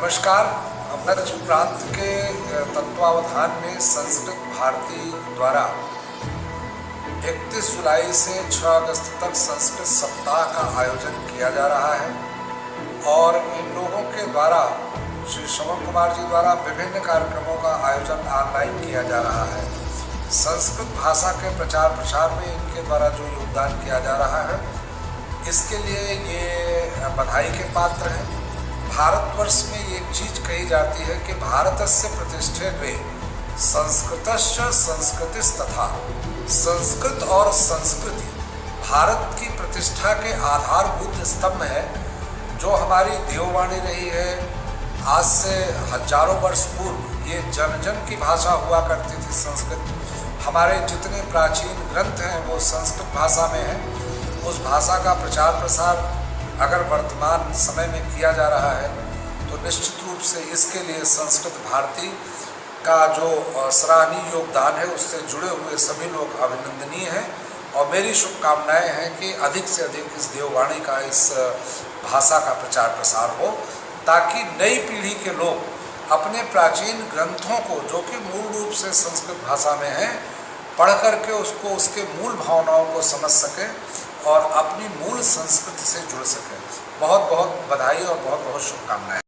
नमस्कार। ब्रज प्रांत के तत्वावधान में संस्कृत भारती द्वारा 31 जुलाई से 6 अगस्त तक संस्कृत सप्ताह का आयोजन किया जा रहा है और इन लोगों के द्वारा श्री श्रवण कुमार जी द्वारा विभिन्न कार्यक्रमों का आयोजन ऑनलाइन किया जा रहा है। संस्कृत भाषा के प्रचार प्रसार में इनके द्वारा जो योगदान किया जा रहा है, इसके लिए ये बधाई के पात्र हैं। भारतवर्ष में एक चीज कही जाती है कि भारतस्य प्रतिष्ठे में संस्कृतस्य संस्कृतिस् तथा, संस्कृत और संस्कृति भारत की प्रतिष्ठा के आधारभूत स्तंभ है। जो हमारी देववाणी रही है, आज से हजारों वर्ष पूर्व ये जन जन की भाषा हुआ करती थी संस्कृत। हमारे जितने प्राचीन ग्रंथ हैं वो संस्कृत भाषा में हैं। उस भाषा का प्रचार प्रसार अगर वर्तमान समय में किया जा रहा है तो निश्चित रूप से इसके लिए संस्कृत भारती का जो सराहनीय योगदान है, उससे जुड़े हुए सभी लोग अभिनंदनीय हैं। और मेरी शुभकामनाएं हैं कि अधिक से अधिक इस देववाणी का, इस भाषा का प्रचार प्रसार हो, ताकि नई पीढ़ी के लोग अपने प्राचीन ग्रंथों को, जो कि मूल रूप से संस्कृत भाषा में हैं, पढ़ करके उसको, उसके मूल भावनाओं को समझ सकें और अपनी मूल संस्कृति से जुड़ सकें। बहुत बहुत बधाई और बहुत बहुत शुभकामनाएं।